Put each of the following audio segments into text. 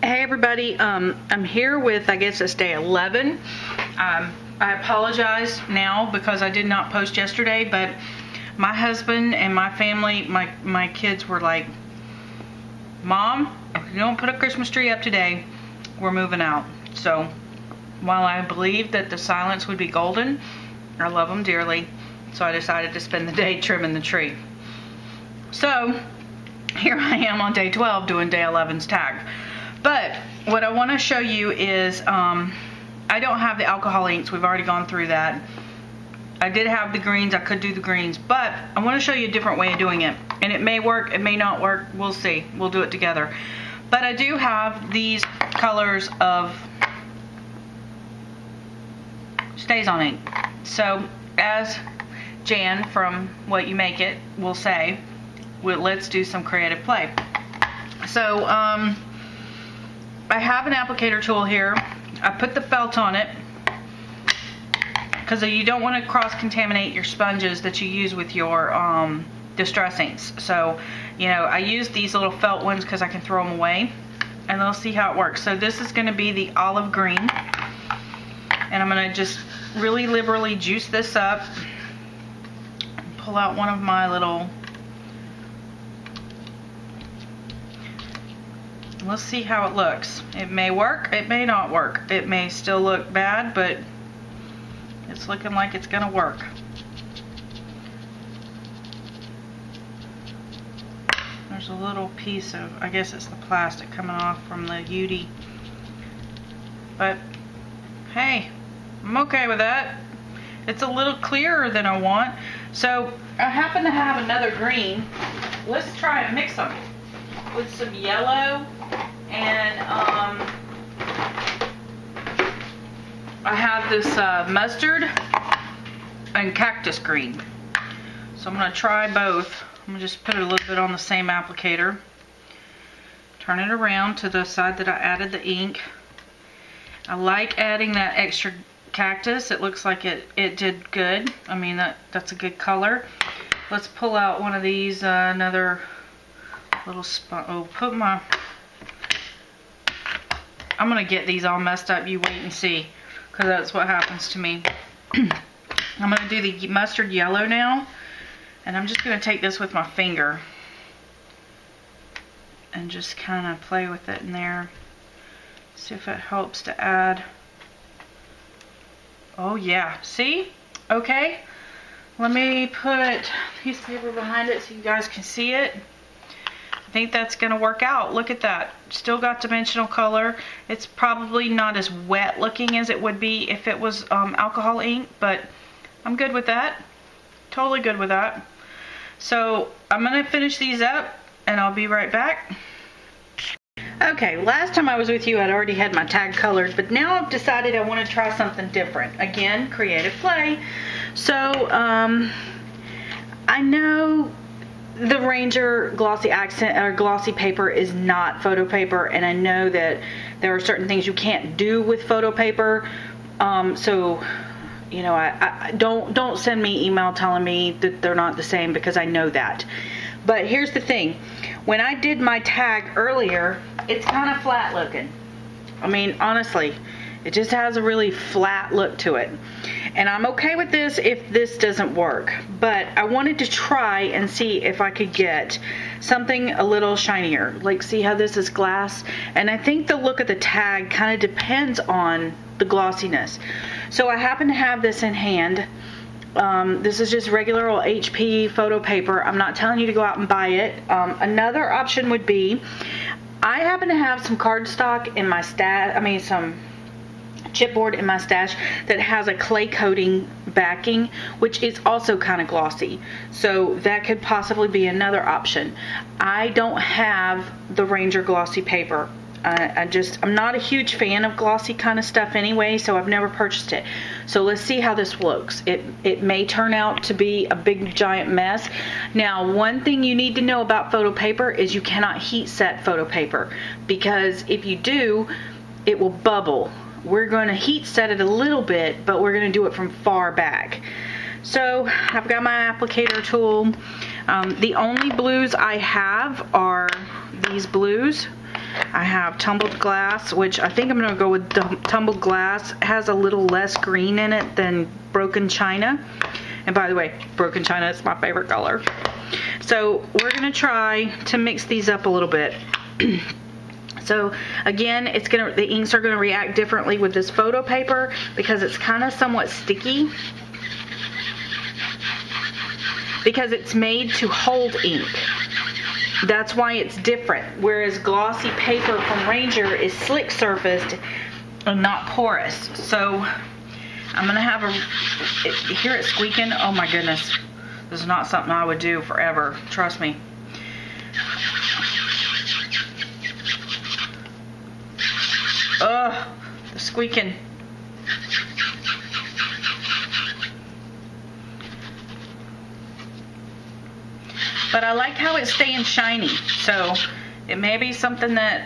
Hey everybody, I'm here with, I guess it's day 11. I apologize now because I did not post yesterday, but my husband and my family, my kids were like, Mom, if you don't put a Christmas tree up today, we're moving out. So while I believed that the silence would be golden, I love them dearly, so I decided to spend the day trimming the tree. So here I am on day 12 doing day 11's tag. But what I want to show you is, I don't have the alcohol inks. We've already gone through that. I did have the greens. I could do the greens. But I want to show you a different way of doing it. And it may work. It may not work. We'll see. We'll do it together. But I do have these colors of Stays On ink. So as Jan from What You Make It will say, let's do some creative play. So, I have an applicator tool here. I put the felt on it because you don't want to cross-contaminate your sponges that you use with your distress inks. So, you know, I use these little felt ones because I can throw them away, and let's see how it works. So this is going to be the olive green, and I'm going to just really liberally juice this up. Pull out one of my little... Let's see how it looks. It may work, it may not work. It may still look bad, but it's looking like it's gonna work. There's a little piece of, I guess it's the plastic coming off from the UD. But hey, I'm okay with that. It's a little clearer than I want. So I happen to have another green. Let's try and mix them with some yellow, and I have this mustard and cactus green. So I'm going to try both. I'm going to just put it a little bit on the same applicator. Turn it around to the side that I added the ink. I like adding that extra cactus. It looks like it did good. I mean, that's a good color. Let's pull out one of these, another little spot. Oh, I'm gonna get these all messed up. You wait and see, because that's what happens to me. I'm gonna do the mustard yellow now, and I'm just gonna take this with my finger and just kind of play with it in there. See if it helps to add. Oh yeah, see? Okay, let me put a piece of paper behind it so you guys can see it. I think that's going to work out. Look at that. Still got dimensional color. It's probably not as wet looking as it would be if it was alcohol ink, but I'm good with that. Totally good with that. So I'm going to finish these up and I'll be right back. Okay, last time I was with you I'd already had my tag colored, but now I've decided I want to try something different. Again, creative play. So I know the Ranger glossy accent or glossy paper is not photo paper, and I know that there are certain things you can't do with photo paper. So, you know, I don't send me email telling me that they're not the same, because I know that. But here's the thing: when I did my tag earlier, it's kind of flat looking. I mean, honestly, it just has a really flat look to it. And I'm okay with this if this doesn't work. But I wanted to try and see if I could get something a little shinier. Like, see how this is glass? And I think the look of the tag kind of depends on the glossiness. So I happen to have this in hand. This is just regular old HP photo paper. I'm not telling you to go out and buy it. Another option would be, I happen to have some cardstock in my stash. I mean, some chipboard in my stash that has a clay coating backing, which is also kind of glossy. So that could possibly be another option. I don't have the Ranger glossy paper. I'm not a huge fan of glossy kind of stuff anyway, so I've never purchased it. So let's see how this looks. It may turn out to be a big giant mess. Now, one thing you need to know about photo paper is you cannot heat set photo paper, because if you do, it will bubble. We're going to heat set it a little bit, but we're going to do it from far back. So I've got my applicator tool. The only blues I have are these blues. I have tumbled glass, which I think I'm going to go with tumbled glass. It has a little less green in it than broken china. And by the way, broken china is my favorite color. So we're going to try to mix these up a little bit. So again, the inks are going to react differently with this photo paper because it's kind of somewhat sticky. Because it's made to hold ink. That's why it's different. Whereas glossy paper from Ranger is slick surfaced and not porous. So I'm gonna have hear it squeaking? Oh my goodness. This is not something I would do forever. Trust me. Ugh, the squeaking. But I like how it's staying shiny, so it may be something that,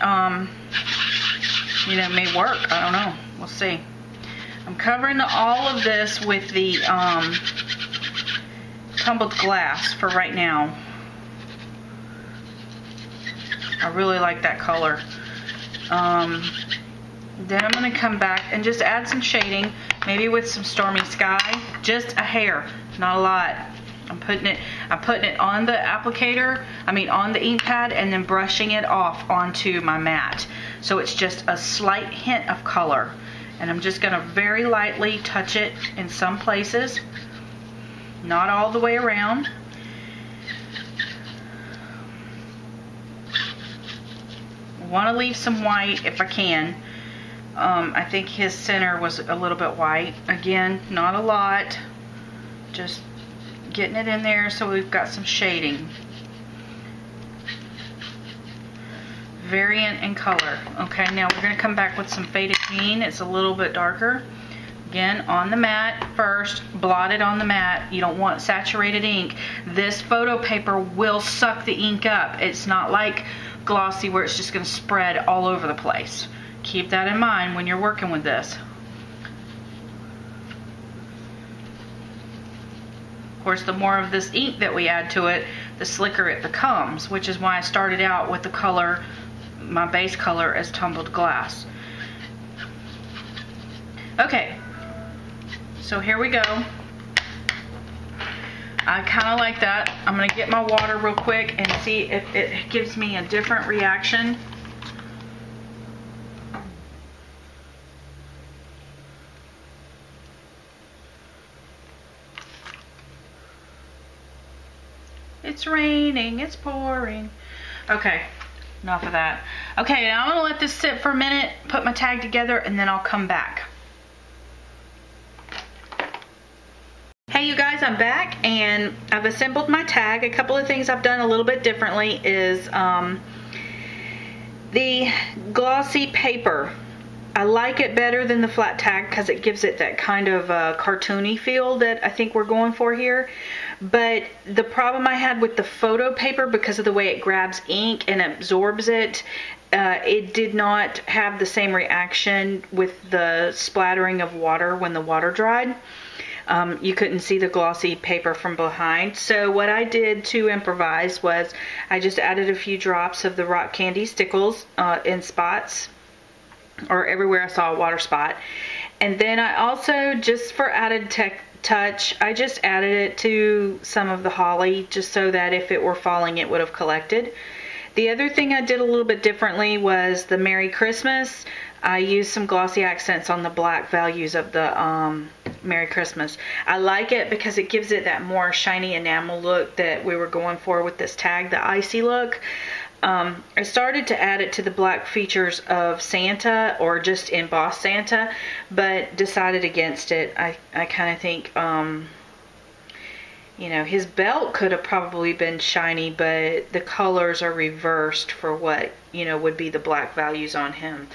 you know, may work. I don't know. We'll see. I'm covering all of this with the tumbled glass for right now. I really like that color. Then I'm going to come back and just add some shading, maybe with some Stormy Sky, just a hair, not a lot. I'm putting it on the applicator, on the ink pad, and then brushing it off onto my mat. So it's just a slight hint of color. And I'm just going to very lightly touch it in some places, not all the way around. I want to leave some white if I can. I think his center was a little bit white. Again, not a lot. Just getting it in there so we've got some shading. Variant in color. Okay, now we're going to come back with some faded green. It's a little bit darker. Again, on the mat first, blot it on the mat. You don't want saturated ink. This photo paper will suck the ink up. It's not like glossy where it's just going to spread all over the place. Keep that in mind when you're working with this. Of course, the more of this ink that we add to it, the slicker it becomes, which is why I started out with the color, my base color, as tumbled glass. Okay, so here we go. I kind of like that. I'm going to get my water real quick and see if it gives me a different reaction. It's raining, it's pouring. Okay, enough of that. Okay, now I'm gonna let this sit for a minute, put my tag together, and then I'll come back. Hey you guys, I'm back and I've assembled my tag. A couple of things I've done a little bit differently is the glossy paper. I like it better than the flat tag because it gives it that kind of cartoony feel that I think we're going for here. But the problem I had with the photo paper, because of the way it grabs ink and absorbs it, it did not have the same reaction with the splattering of water when the water dried. You couldn't see the glossy paper from behind. So what I did to improvise was I just added a few drops of the rock candy stickles in spots, or everywhere I saw a water spot. And then I also, just for added touch, I just added it to some of the holly, just so that if it were falling it would have collected. The other thing I did a little bit differently was the Merry Christmas. I used some glossy accents on the black values of the Merry Christmas. I like it because it gives it that more shiny enamel look that we were going for with this tag, the icy look. I started to add it to the black features of Santa, or just embossed Santa, but decided against it. I kind of think, you know, his belt could have probably been shiny, but the colors are reversed for what, you know, would be the black values on him.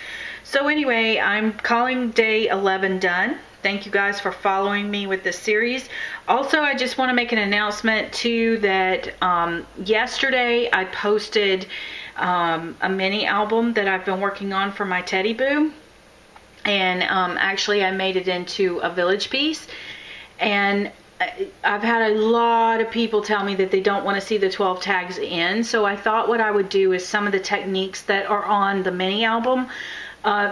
So anyway, I'm calling day 11 done. Thank you guys for following me with this series. Also, I just want to make an announcement too that yesterday I posted a mini album that I've been working on for my Teddy Boo. And actually I made it into a village piece. And I've had a lot of people tell me that they don't want to see the 12 tags in, so I thought what I would do is some of the techniques that are on the mini album,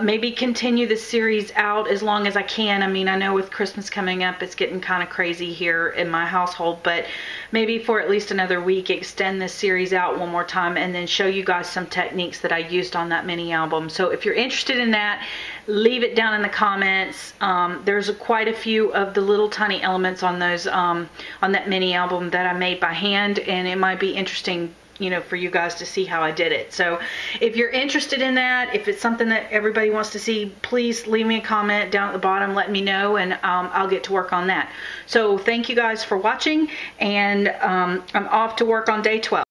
maybe continue the series out as long as I can. I mean, I know with Christmas coming up, it's getting kind of crazy here in my household, but maybe for at least another week, extend this series out one more time and then show you guys some techniques that I used on that mini album. So if you're interested in that, leave it down in the comments. There's quite a few of the little tiny elements on those, on that mini album that I made by hand, and it might be interesting, you know, for you guys to see how I did it. So if you're interested in that, if it's something that everybody wants to see, please leave me a comment down at the bottom, let me know, and I'll get to work on that. So thank you guys for watching, and I'm off to work on day 12.